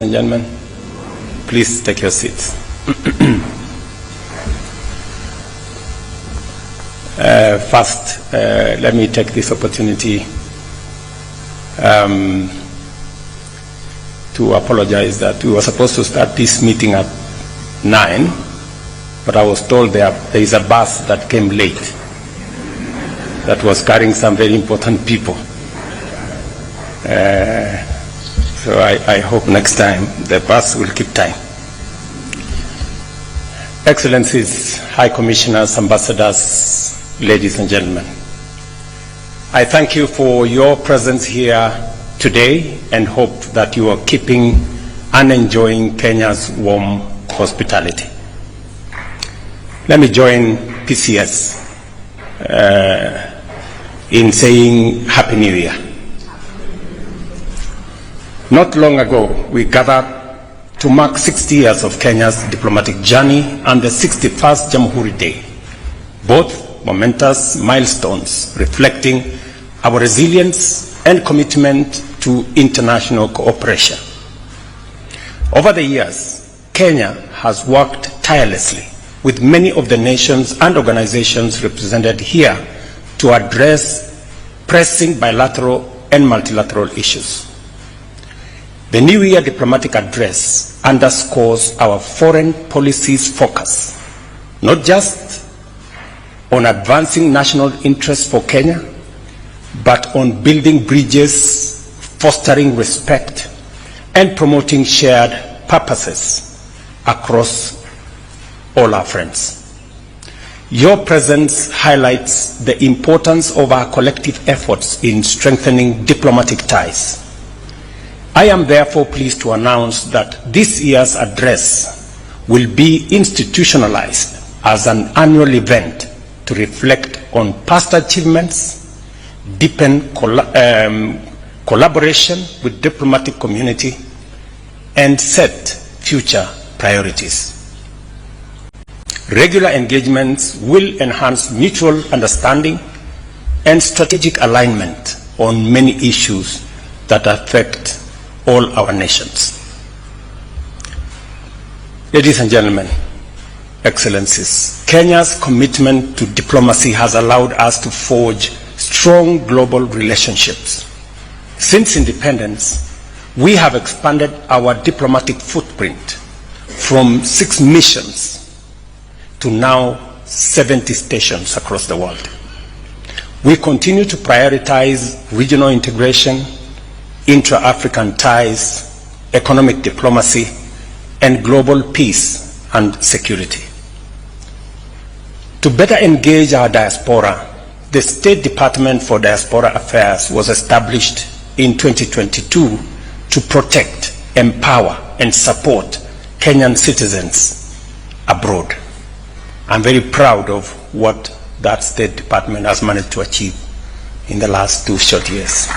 and gentlemen, please take your seats. First, let me take this opportunity to apologize that we were supposed to start this meeting at 9, but I was told there is a bus that came late that was carrying some very important people. So I hope next time the bus will keep time. Excellencies, High Commissioners, Ambassadors, ladies and gentlemen, I thank you for your presence here today and hope that you are keeping and enjoying Kenya's warm hospitality. Let me join PCS in saying Happy New Year. Not long ago, we gathered to mark 60 years of Kenya's diplomatic journey and the 61st Jamhuri Day, both momentous milestones reflecting our resilience and commitment to international cooperation. Over the years, Kenya has worked tirelessly with many of the nations and organizations represented here to address pressing bilateral and multilateral issues. The New Year diplomatic address underscores our foreign policy's focus, not just on advancing national interests for Kenya, but on building bridges, fostering respect, and promoting shared purposes across all our friends. Your presence highlights the importance of our collective efforts in strengthening diplomatic ties. I am therefore pleased to announce that this year's address will be institutionalized as an annual event to reflect on past achievements, deepen collaboration with diplomatic community, and set future priorities. Regular engagements will enhance mutual understanding and strategic alignment on many issues that affect all our nations. Ladies and gentlemen, Excellencies, Kenya's commitment to diplomacy has allowed us to forge strong global relationships. Since independence, we have expanded our diplomatic footprint from 6 missions to now 70 stations across the world. We continue to prioritize regional integration, intra-African ties, economic diplomacy, and global peace and security. To better engage our diaspora, the State Department for Diaspora Affairs was established in 2022 to protect, empower, and support Kenyan citizens abroad. I'm very proud of what that State Department has managed to achieve in the last 2 short years.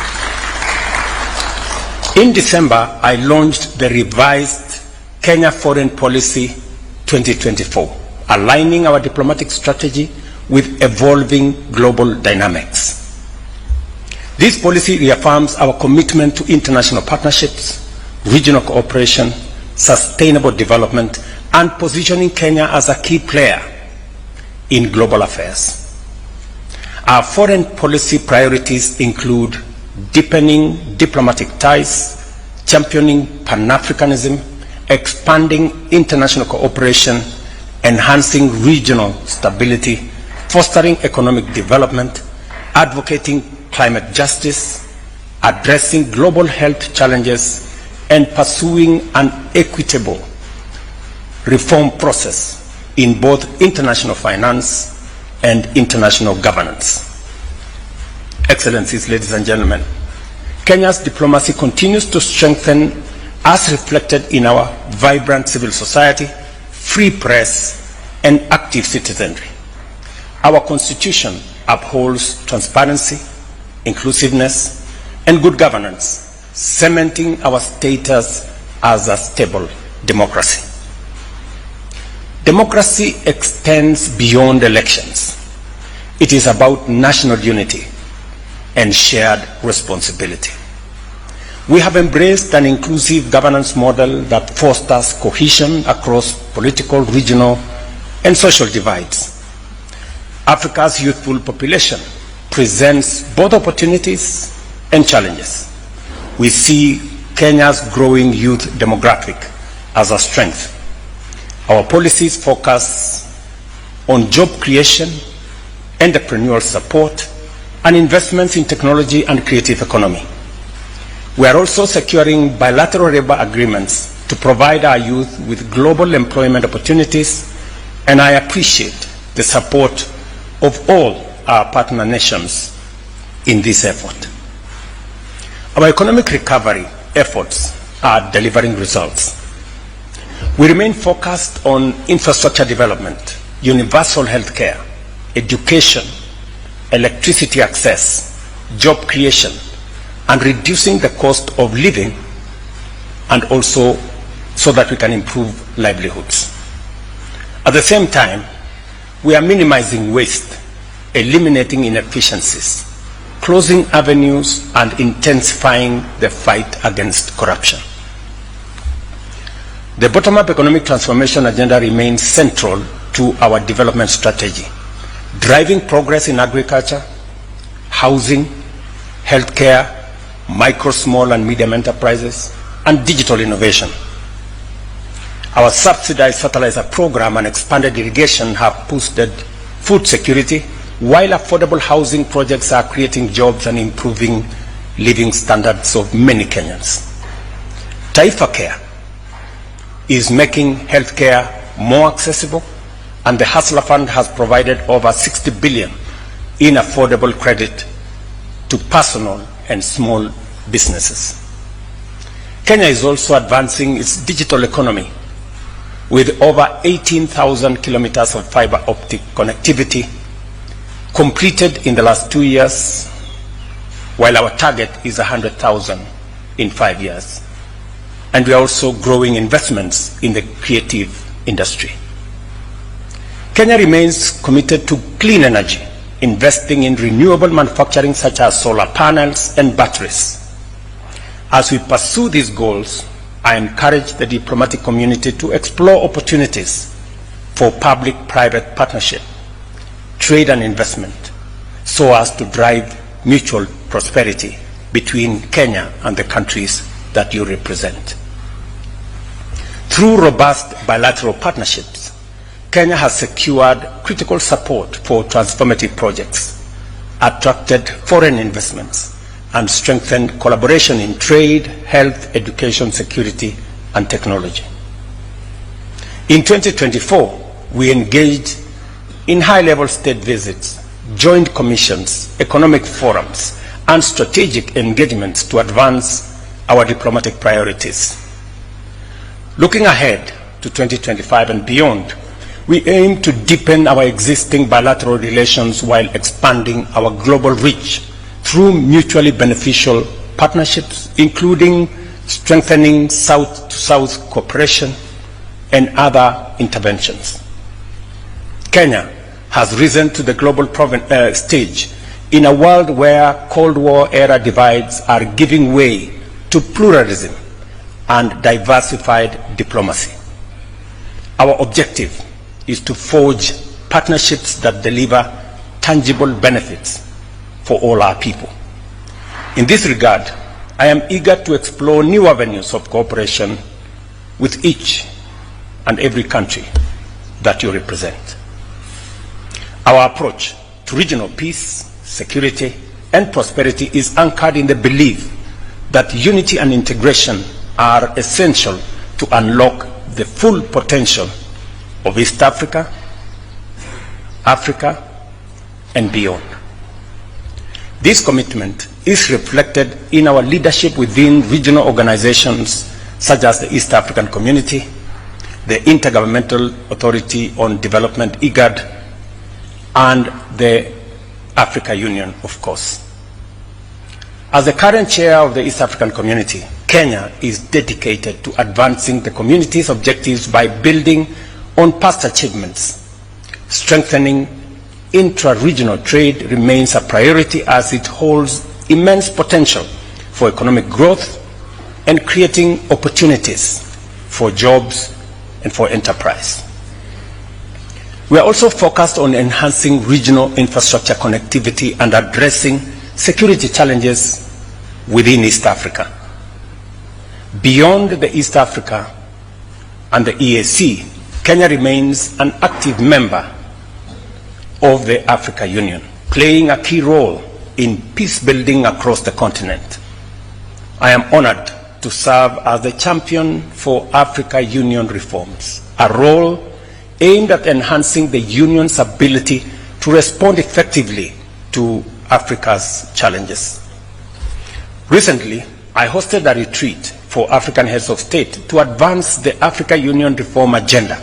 In December, I launched the revised Kenya Foreign Policy 2024, aligning our diplomatic strategy with evolving global dynamics. This policy reaffirms our commitment to international partnerships, regional cooperation, sustainable development, and positioning Kenya as a key player in global affairs. Our foreign policy priorities include deepening diplomatic ties, championing Pan-Africanism, expanding international cooperation, enhancing regional stability, fostering economic development, advocating climate justice, addressing global health challenges, and pursuing an equitable reform process in both international finance and international governance. Excellencies, ladies and gentlemen, Kenya's diplomacy continues to strengthen as reflected in our vibrant civil society, free press, and active citizenry. Our Constitution upholds transparency, inclusiveness, and good governance, cementing our status as a stable democracy. Democracy extends beyond elections. It is about national unity and shared responsibility. We have embraced an inclusive governance model that fosters cohesion across political, regional, and social divides. Africa's youthful population presents both opportunities and challenges. We see Kenya's growing youth demographic as a strength. Our policies focus on job creation, entrepreneurial support, and investments in technology and creative economy. We are also securing bilateral labor agreements to provide our youth with global employment opportunities, and I appreciate the support of all our partner nations in this effort. Our economic recovery efforts are delivering results. We remain focused on infrastructure development, universal health care, education, electricity access, job creation, and reducing the cost of living, and also so that we can improve livelihoods. At the same time, we are minimizing waste, eliminating inefficiencies, closing avenues, and intensifying the fight against corruption. The bottom-up economic transformation agenda remains central to our development strategy, driving progress in agriculture, housing, healthcare, micro, small, and medium enterprises, and digital innovation. Our subsidized fertilizer program and expanded irrigation have boosted food security, while affordable housing projects are creating jobs and improving living standards of many Kenyans. Taifa Care is making healthcare more accessible, and the Hustler Fund has provided over 60 billion in affordable credit to personal and small businesses. Kenya is also advancing its digital economy with over 18,000 kilometers of fiber optic connectivity completed in the last 2 years, while our target is 100,000 in 5 years. And we are also growing investments in the creative industry. Kenya remains committed to clean energy, investing in renewable manufacturing such as solar panels and batteries. As we pursue these goals, I encourage the diplomatic community to explore opportunities for public-private partnership, trade and investment, so as to drive mutual prosperity between Kenya and the countries that you represent. Through robust bilateral partnerships, Kenya has secured critical support for transformative projects, attracted foreign investments, and strengthened collaboration in trade, health, education, security, and technology. In 2024, we engaged in high-level state visits, joint commissions, economic forums, and strategic engagements to advance our diplomatic priorities. Looking ahead to 2025 and beyond, we aim to deepen our existing bilateral relations while expanding our global reach through mutually beneficial partnerships, including strengthening South-to-South cooperation and other interventions. Kenya has risen to the global stage in a world where Cold War-era divides are giving way to pluralism and diversified diplomacy. Our objective is to forge partnerships that deliver tangible benefits for all our people. In this regard, I am eager to explore new avenues of cooperation with each and every country that you represent. Our approach to regional peace, security, and prosperity is anchored in the belief that unity and integration are essential to unlock the full potential of East Africa, Africa, and beyond. This commitment is reflected in our leadership within regional organizations such as the East African Community, the Intergovernmental Authority on Development, IGAD, and the Africa Union, of course. As the current chair of the East African Community, Kenya is dedicated to advancing the community's objectives by building on past achievements. Strengthening intra-regional trade remains a priority as it holds immense potential for economic growth and creating opportunities for jobs and for enterprise. We are also focused on enhancing regional infrastructure connectivity and addressing security challenges within East Africa. Beyond the East Africa and the EAC, Kenya remains an active member of the Africa Union, playing a key role in peace building across the continent. I am honored to serve as the champion for Africa Union reforms, a role aimed at enhancing the Union's ability to respond effectively to Africa's challenges. Recently, I hosted a retreat for African heads of state to advance the Africa Union reform agenda,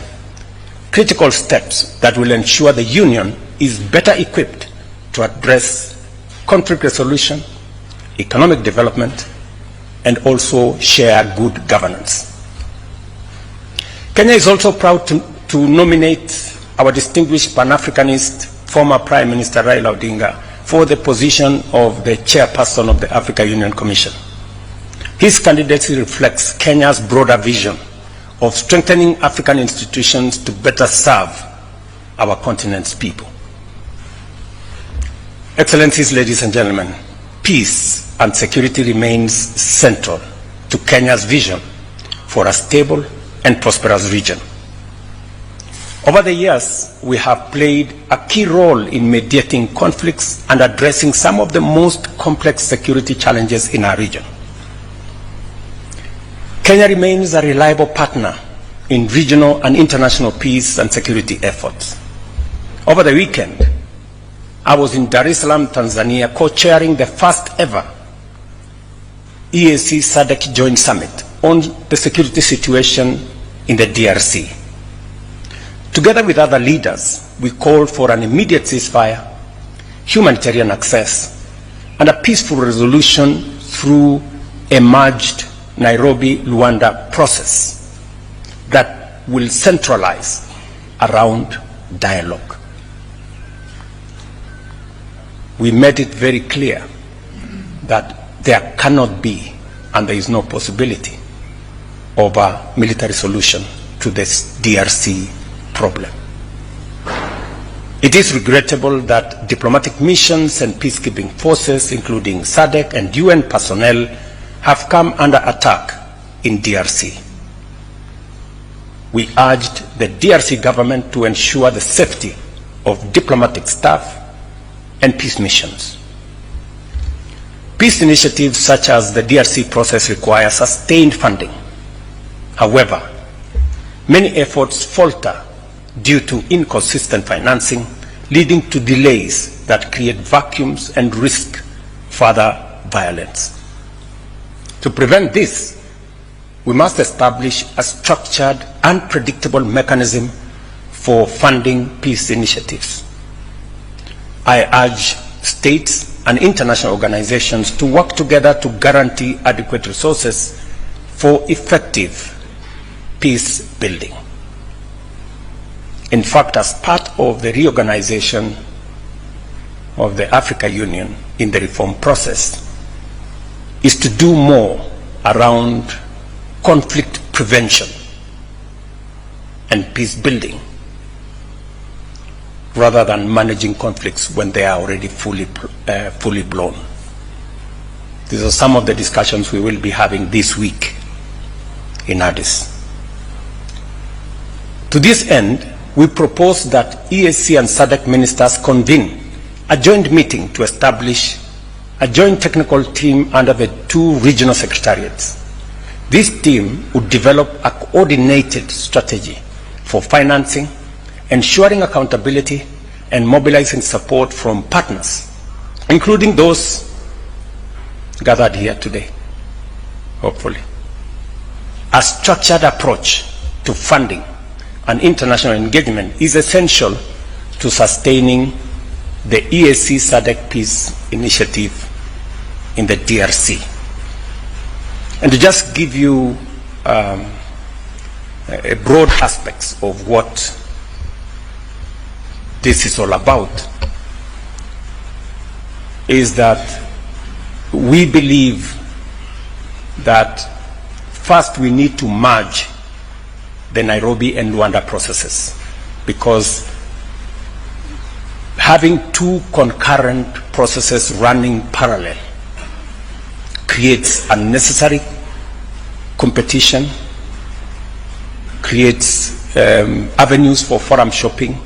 critical steps that will ensure the Union is better equipped to address conflict resolution, economic development, and also share good governance. Kenya is also proud to nominate our distinguished Pan-Africanist, former Prime Minister Raila Odinga, for the position of the chairperson of the Africa Union Commission. His candidacy reflects Kenya's broader vision of strengthening African institutions to better serve our continent's people. Excellencies, ladies and gentlemen, peace and security remains central to Kenya's vision for a stable and prosperous region. Over the years, we have played a key role in mediating conflicts and addressing some of the most complex security challenges in our region. Kenya remains a reliable partner in regional and international peace and security efforts. Over the weekend, I was in Dar es Salaam, Tanzania, co-chairing the first ever EAC SADC Joint Summit on the security situation in the DRC. Together with other leaders, we called for an immediate ceasefire, humanitarian access, and a peaceful resolution through a merged Nairobi Luanda process that will centralize around dialogue. We made it very clear that there cannot be, and there is no possibility, of a military solution to this DRC problem. It is regrettable that diplomatic missions and peacekeeping forces, including SADC and UN personnel, have come under attack in DRC. We urged the DRC government to ensure the safety of diplomatic staff and peace missions. Peace initiatives such as the DRC process require sustained funding. However, many efforts falter due to inconsistent financing, leading to delays that create vacuums and risk further violence. To prevent this, we must establish a structured and predictable mechanism for funding peace initiatives. I urge states and international organizations to work together to guarantee adequate resources for effective peace building. In fact, as part of the reorganization of the Africa Union in the reform process, is to do more around conflict prevention and peace building, rather than managing conflicts when they are already fully blown. These are some of the discussions we will be having this week in Addis. To this end, we propose that EAC and SADC ministers convene a joint meeting to establish a joint technical team under the two regional secretariats. This team would develop a coordinated strategy for financing, ensuring accountability, and mobilizing support from partners, including those gathered here today, hopefully. A structured approach to funding and international engagement is essential to sustaining the EAC SADC Peace Initiative in the DRC. And to just give you a broad aspects of what this is all about, is that we believe that First, we need to merge the Nairobi and Luanda processes, because having two concurrent processes running parallel creates unnecessary competition, creates avenues for forum shopping,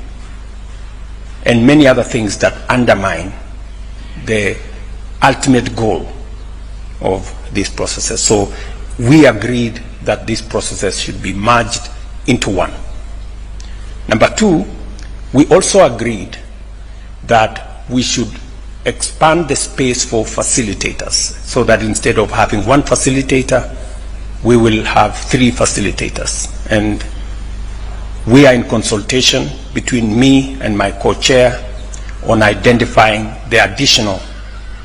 and many other things that undermine the ultimate goal of these processes. So we agreed that these processes should be merged into one. Number two, we also agreed that we should expand the space for facilitators, so that instead of having one facilitator, we will have 3 facilitators. And we are in consultation between me and my co-chair on identifying the additional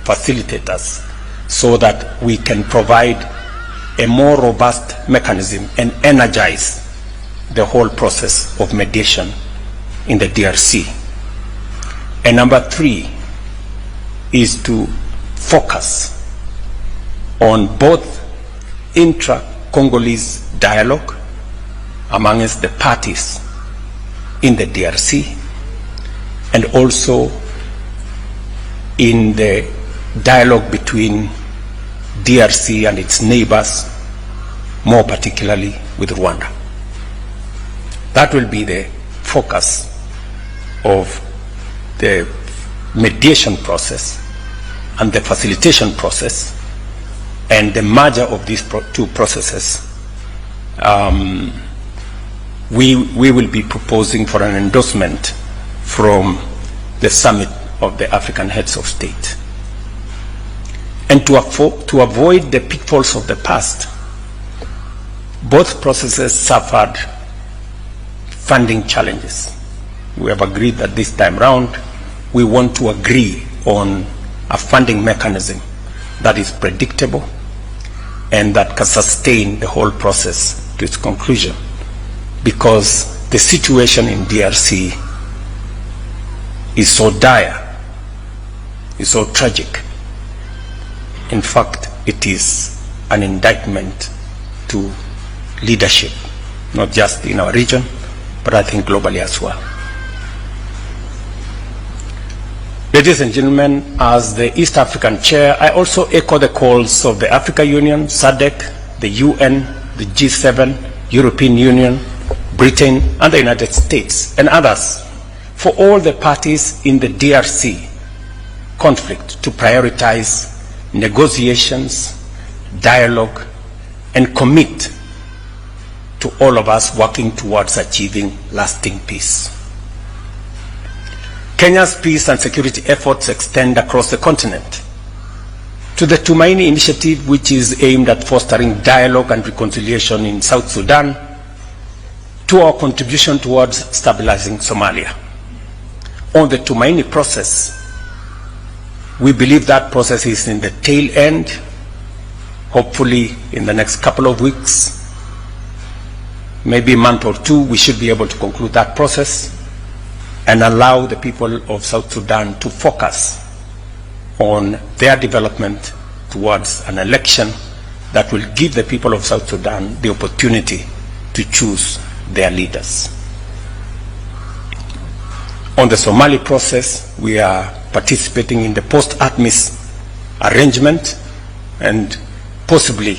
facilitators so that we can provide a more robust mechanism and energize the whole process of mediation in the DRC. And number 3 is to focus on both intra-Congolese dialogue amongst the parties in the DRC, and also in the dialogue between DRC and its neighbors, more particularly with Rwanda. That will be the focus of the mediation process and the facilitation process, and the merger of these two processes. We will be proposing for an endorsement from the summit of the African heads of state. And to avoid the pitfalls of the past, both processes suffered funding challenges. We have agreed that this time round, we want to agree on a funding mechanism that is predictable and that can sustain the whole process to its conclusion, because the situation in DRC is so dire, is so tragic. In fact, it is an indictment to leadership, not just in our region, but I think globally as well. Ladies and gentlemen, as the East African Chair, I also echo the calls of the African Union, SADC, the UN, the G7, European Union, Britain, and the United States, and others, for all the parties in the DRC conflict to prioritize negotiations, dialogue, and commit to all of us working towards achieving lasting peace. Kenya's peace and security efforts extend across the continent. To the Tumaini initiative, which is aimed at fostering dialogue and reconciliation in South Sudan, to our contribution towards stabilizing Somalia. On the Tumaini process, we believe that process is in the tail end. Hopefully in the next couple of weeks, maybe a month or 2, we should be able to conclude that process and allow the people of South Sudan to focus on their development towards an election that will give the people of South Sudan the opportunity to choose their leaders. On the Somali process, we are participating in the post-ATMIS arrangement and possibly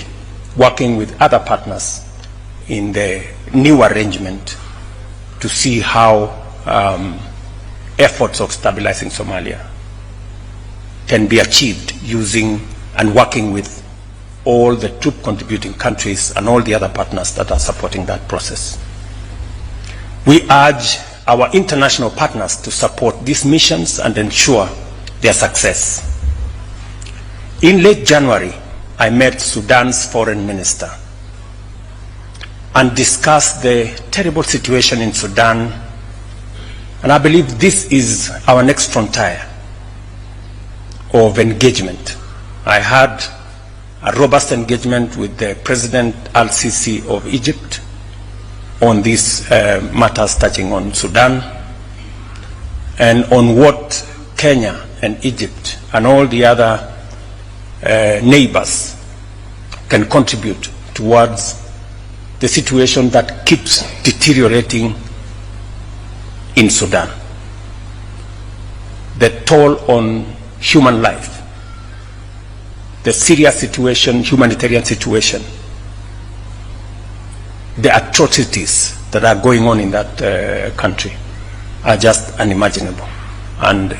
working with other partners in the new arrangement to see how efforts of stabilizing Somalia can be achieved using and working with all the troop contributing countries and all the other partners that are supporting that process. We urge our international partners to support these missions and ensure their success. In late January, I met Sudan's foreign minister and discussed the terrible situation in Sudan. And I believe this is our next frontier of engagement. I had a robust engagement with the President Al-Sisi of Egypt on these matters touching on Sudan and on what Kenya and Egypt and all the other neighbors can contribute towards the situation that keeps deteriorating in Sudan. The toll on human life, the serious situation, humanitarian situation, the atrocities that are going on in that country are just unimaginable. And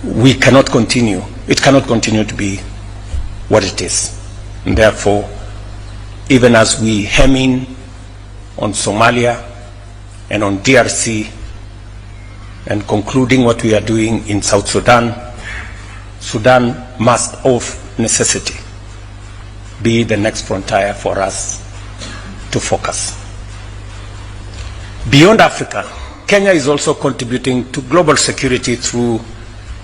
we cannot continue, it cannot continue to be what it is. And therefore, even as we hem in on Somalia and on DRC and concluding what we are doing in South Sudan, Sudan must of necessity be the next frontier for us to focus. Beyond Africa, Kenya is also contributing to global security through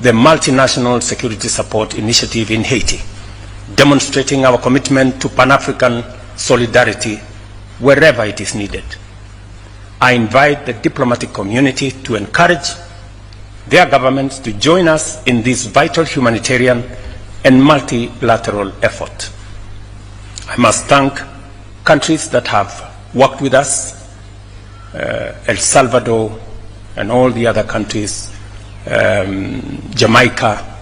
the Multinational Security Support Initiative in Haiti, demonstrating our commitment to Pan-African solidarity wherever it is needed. I invite the diplomatic community to encourage their governments to join us in this vital humanitarian and multilateral effort. I must thank countries that have worked with us, El Salvador and all the other countries, Jamaica,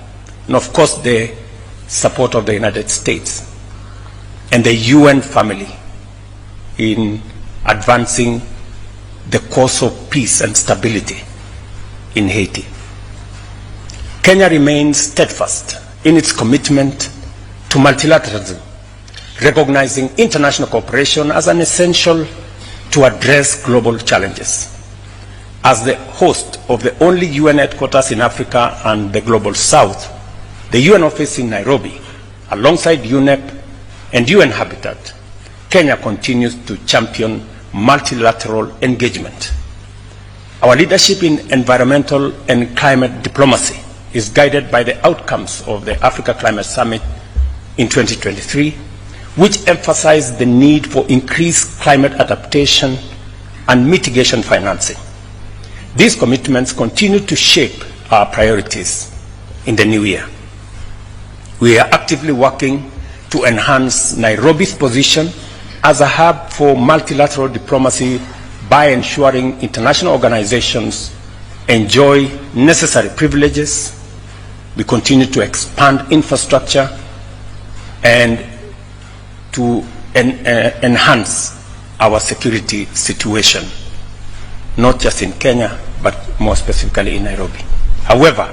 and of course the support of the United States and the UN family in advancing the cause of peace and stability in Haiti. Kenya remains steadfast in its commitment to multilateralism, recognizing international cooperation as an essential to address global challenges. As the host of the only UN headquarters in Africa and the Global South, the UN office in Nairobi, alongside UNEP and UN Habitat, Kenya continues to champion multilateral engagement. Our leadership in environmental and climate diplomacy is guided by the outcomes of the Africa Climate Summit in 2023, which emphasized the need for increased climate adaptation and mitigation financing. These commitments continue to shape our priorities in the new year. We are actively working to enhance Nairobi's position as a hub for multilateral diplomacy by ensuring international organizations enjoy necessary privileges. We continue to expand infrastructure and to enhance our security situation, not just in Kenya, but more specifically in Nairobi. However,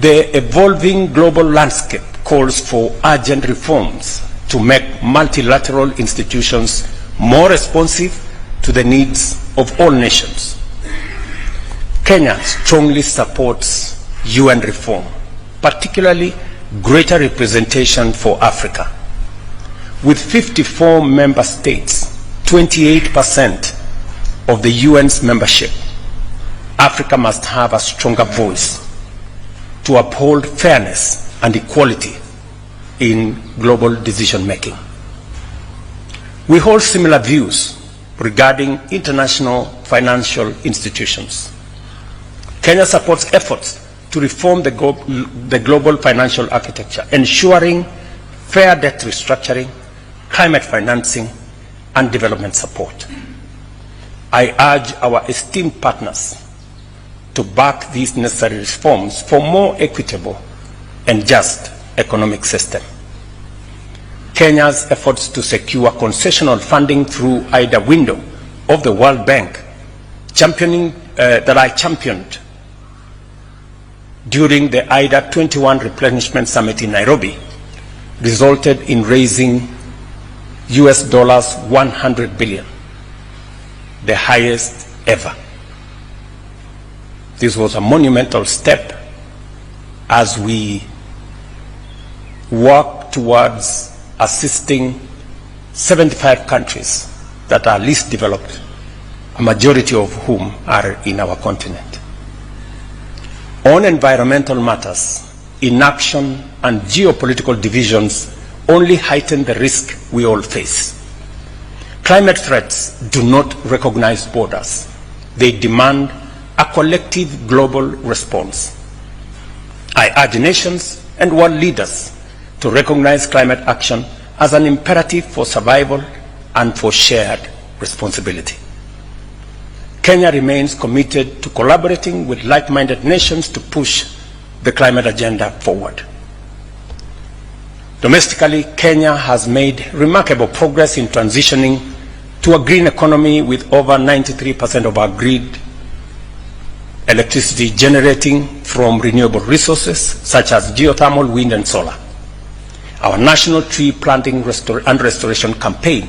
the evolving global landscape calls for urgent reforms to make multilateral institutions more responsive to the needs of all nations. Kenya strongly supports UN reform, particularly greater representation for Africa. With 54 member states, 28% of the UN's membership, Africa must have a stronger voice to uphold fairness and equality in global decision-making. We hold similar views regarding international financial institutions. Kenya supports efforts to reform the global financial architecture, ensuring fair debt restructuring, climate financing, and development support. I urge our esteemed partners to back these necessary reforms for more equitable and just economic system. Kenya's efforts to secure concessional funding through IDA window of the World Bank, that I championed during the IDA 21 Replenishment Summit in Nairobi, resulted in raising US dollars 100 billion, the highest ever. This was a monumental step as we work towards assisting 75 countries that are least developed, a majority of whom are in our continent. On environmental matters, inaction and geopolitical divisions only heighten the risk we all face. Climate threats do not recognize borders. They demand a collective global response. I urge nations and world leaders to recognize climate action as an imperative for survival and for shared responsibility. Kenya remains committed to collaborating with like-minded nations to push the climate agenda forward. Domestically, Kenya has made remarkable progress in transitioning to a green economy, with over 93% of our grid electricity generating from renewable resources such as geothermal, wind, and solar. Our national tree planting and restoration campaign,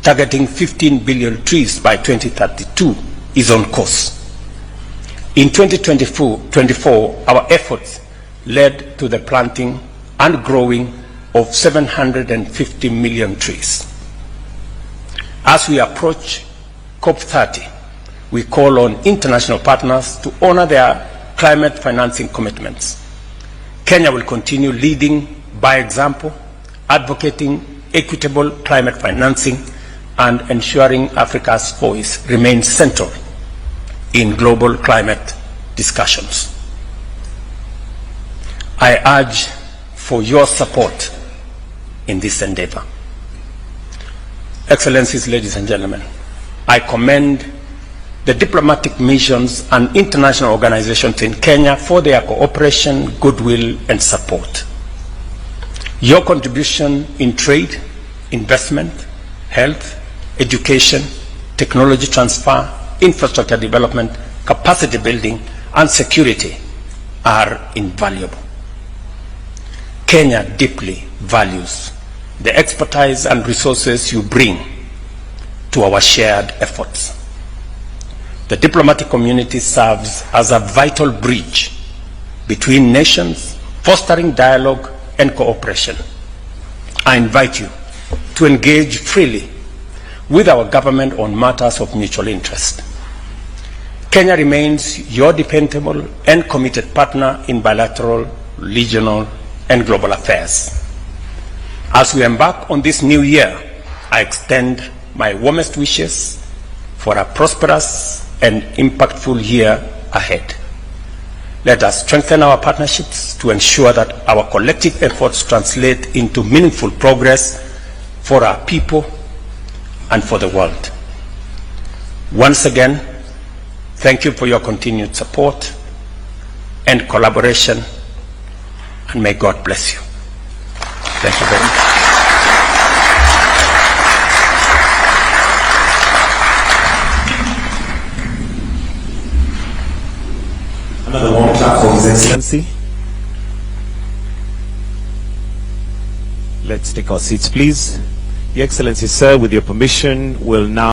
targeting 15 billion trees by 2032, is on course. In 2024, our efforts led to the planting and growing of 750 million trees. As we approach COP30, we call on international partners to honor their climate financing commitments. Kenya will continue leading by example, advocating equitable climate financing, and ensuring Africa's voice remains central in global climate discussions. I urge for your support in this endeavor. Excellencies, ladies and gentlemen, I commend the diplomatic missions and international organizations in Kenya for their cooperation, goodwill, and support. Your contribution in trade, investment, health, education, technology transfer, infrastructure development, capacity building, and security are invaluable. Kenya deeply values the expertise and resources you bring to our shared efforts. The diplomatic community serves as a vital bridge between nations, fostering dialogue and cooperation. I invite you to engage freely with our government on matters of mutual interest. Kenya remains your dependable and committed partner in bilateral, regional, and global affairs. As we embark on this new year, I extend my warmest wishes for a prosperous and impactful year ahead. Let us strengthen our partnerships to ensure that our collective efforts translate into meaningful progress for our people and for the world. Once again, thank you for your continued support and collaboration, and may God bless you. Thank you very much. Another warm clap for His Excellency. Let's take our seats, please. Your Excellency, sir, with your permission, will now